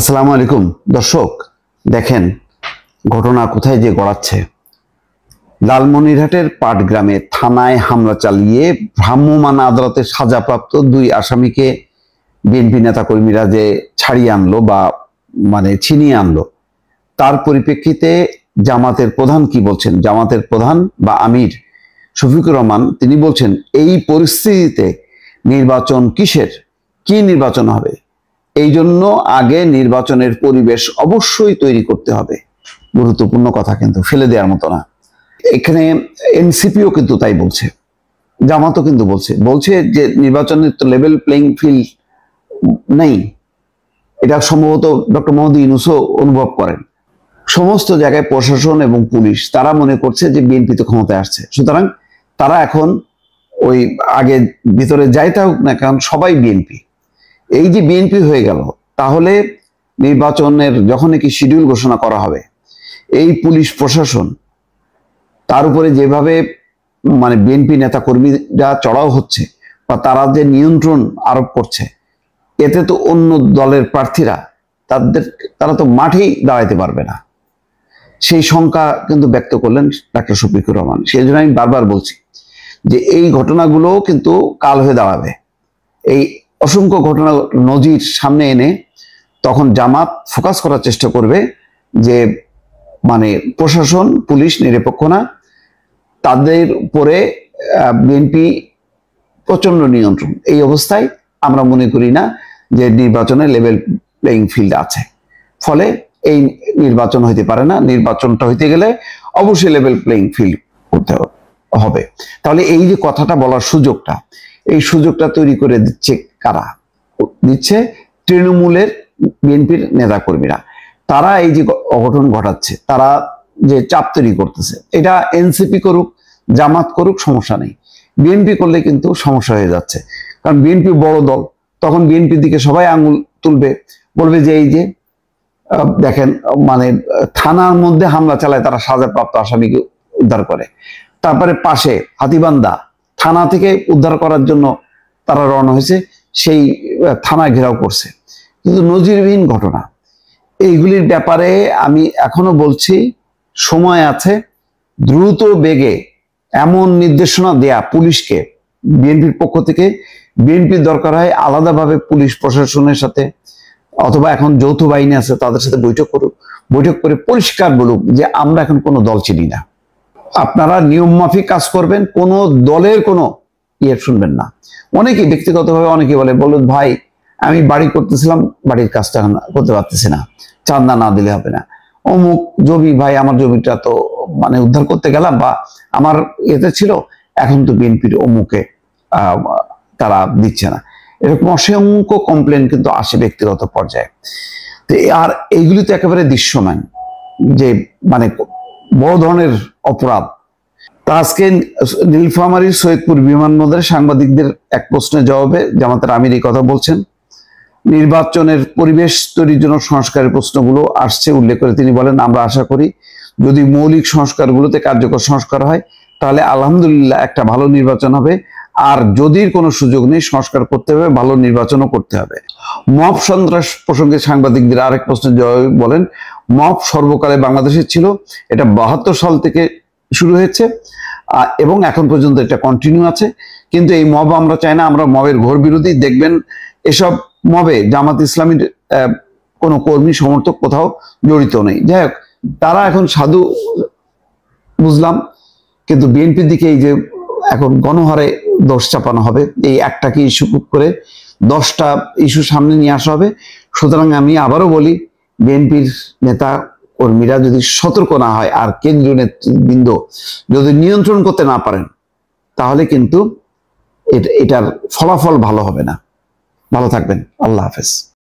আসসালামু আলাইকুম দর্শক, দেখেন ঘটনা কোথায় যে গড়াচ্ছে। লালমনিরহাটের পাটগ্রামে থানায় হামলা চালিয়ে ভ্রাম্যমাণ আদালতে সাজাপ্রাপ্ত দুই আসামিকে বিএনপি নেতাকর্মীরা যে ছাড়িয়ে আনলো বা ছিনিয়ে আনলো, তার পরিপ্রেক্ষিতে জামাতের প্রধান কি বলছেন? জামাতের প্রধান বা আমির শফিকুর রহমান তিনি বলছেন, এই পরিস্থিতিতে নির্বাচন কিসের, কি নির্বাচন হবে? এই জন্য আগে নির্বাচনের পরিবেশ অবশ্যই তৈরি করতে হবে। গুরুত্বপূর্ণ কথা, কিন্তু ফেলে দেওয়ার মতো না। এখানে এনসিপিও কিন্তু তাই বলছে, জামাতও কিন্তু বলছে যে নির্বাচনের তো লেভেল প্লেইং ফিল্ড নেই। এটা সম্ভবত ডক্টর মোহাম্মদ ইউনূসও অনুভব করেন। সমস্ত জায়গায় প্রশাসন এবং পুলিশ তারা মনে করছে যে বিএনপি তো ক্ষমতায় আসছে, সুতরাং তারা এখন ওই আগে ভিতরে যাইতে হোক না, কারণ সবাই বিএনপি। এই যে বিএনপি হয়ে গেল, তাহলে নির্বাচনের যখন নাকি শিডিউল ঘোষণা করা হবে, এই পুলিশ প্রশাসন তার উপরে যেভাবে বিএনপি নেতা কর্মীরা চড়াও হচ্ছে বা তারা যে নিয়ন্ত্রণ আরোপ করছে, এতে তো অন্য দলের প্রার্থীরা তারা তো মাঠেই দাঁড়াইতে পারবে না। সেই শঙ্কা কিন্তু ব্যক্ত করলেন ডাক্তার শফিকুর রহমান। সেই জন্য আমি বারবার বলছি যে এই ঘটনাগুলো কিন্তু কাল হয়ে দাঁড়াবে। এই অসংখ্য ঘটনা নজির সামনে এনে তখন জামাত ফোকাস করার চেষ্টা করবে যে প্রশাসন পুলিশ নিরপেক্ষ না, তাদের উপরে বিএনপি প্রচন্ড নিয়ন্ত্রণ। এই অবস্থায় আমরা মনে করি না যে নির্বাচনে লেভেল প্লেইং ফিল্ড আছে, ফলে এই নির্বাচন হইতে পারে না। নির্বাচনটা হইতে গেলে অবশ্যই লেভেল প্লেইং ফিল্ড করতে হবে। তাহলে এই যে কথাটা বলার সুযোগটা, এই সুযোগটা তৈরি করে দিচ্ছে কারা? দিচ্ছে তৃণমূলের বিএনপির নেতাকর্মীরা। তারা এই যে অঘটন ঘটাচ্ছে, তারা যে চাপ তৈরি করতেছে, এটা এনসিপি করুক, জামাত করুক, সমস্যা নেই। বিএনপি করলে কিন্তু সমস্যা হয়ে যাচ্ছে, কারণ বিএনপি বড় দল। তখন বিএনপির দিকে সবাই আঙুল তুলবে, বলবে যে এই যে দেখেন থানার মধ্যে হামলা চালায়, তারা সাজাপ্রাপ্ত আসামিকে উদ্ধার করে। তারপরে পাশে হাতীবান্ধা থানা থেকে উদ্ধার করার জন্য তারা রওনা হয়েছে, সেই থানা ঘেরাও করছে। কিন্তু নজিরবিহীন ঘটনা। এইগুলির ব্যাপারে আমি এখনো বলছি, সময় আছে। দ্রুত বেগে এমন নির্দেশনা দেয়া পুলিশকে, বিএনপির পক্ষ থেকে বিএনপির দরকার হয় আলাদাভাবে পুলিশ প্রশাসনের সাথে, অথবা এখন যৌথ বাহিনী আছে তাদের সাথে বৈঠক করুক, বৈঠক করে পরিষ্কার বলুক যে আমরা এখন কোনো দল চিনি না, আপনারা নিয়ম মাফিক কাজ করবেন, কোনো দলের কোনো শুনবেন না। অনেকেই ব্যক্তিগতভাবে অনেকে বলে ভাই আমি বাড়ি করতেছিলাম, বাড়ির কাজটা করতে পারতেছি না, চাঁদা না দিলে হবে না। অমুক জমি ভাই, আমার জমিটা তো উদ্ধার করতে গেলাম বা আমার এতে ছিল, এখন তো বিএনপির অমুকে তারা দিচ্ছে না। এরকম অসংখ্য কমপ্লেন কিন্তু আসে ব্যক্তিগত পর্যায়ে। তো আর এইগুলি তো একেবারে দৃশ্যমান, যে বড় ধরনের অপরাধ। তা আজকে নীলফামারীর সৈয়দপুর বিমানবন্দরে সাংবাদিকদের এক প্রশ্নের জবাবে জামাতের আমির এই কথা বলছেন। নির্বাচনের পরিবেশ তৈরির জন্য সংস্কারের প্রশ্নগুলো আসছে উল্লেখ করে তিনি বলেন, আমরা আশা করি যদি মৌলিক সংস্কারগুলোতে কার্যকর সংস্কার হয়, তাহলে আলহামদুলিল্লাহ একটা ভালো নির্বাচন হবে। আর যদি কোনো সুযোগ নেই, সংস্কার করতে হবে, ভালো নির্বাচনও করতে হবে। মব সন্ত্রাস প্রসঙ্গে সাংবাদিকদের আরেক প্রশ্নের জবাবে বলেন, মব সর্বকালে বাংলাদেশে ছিল, এটা 72 সাল থেকে শুরু হয়েছে এবং এখন পর্যন্ত এটা কন্টিনিউ আছে। কিন্তু এই মব আমরা চাই না, আমরা মবের ঘোর বিরোধী। দেখবেন এসব মবে জামাত ইসলামীর কোনো কর্মী সমর্থক কোথাও জড়িত নেই। যাই হোক, তারা এখন সাধু বুঝলাম, কিন্তু বিএনপির দিকে এই যে এখন গণহারে দোষ চাপানো হবে, এই একটাকে ইস্যু করে 10টা ইস্যু সামনে নিয়ে আসা হবে। সুতরাং আমি আবারও বলি, বিএনপির নেতা কর্মীরা যদি সতর্ক না হয় আর কেন্দ্রীয় নেতৃবৃন্দ যদি নিয়ন্ত্রণ করতে না পারেন, তাহলে কিন্তু এটার ফলাফল ভালো হবে না। ভালো থাকবেন। আল্লাহ হাফেজ।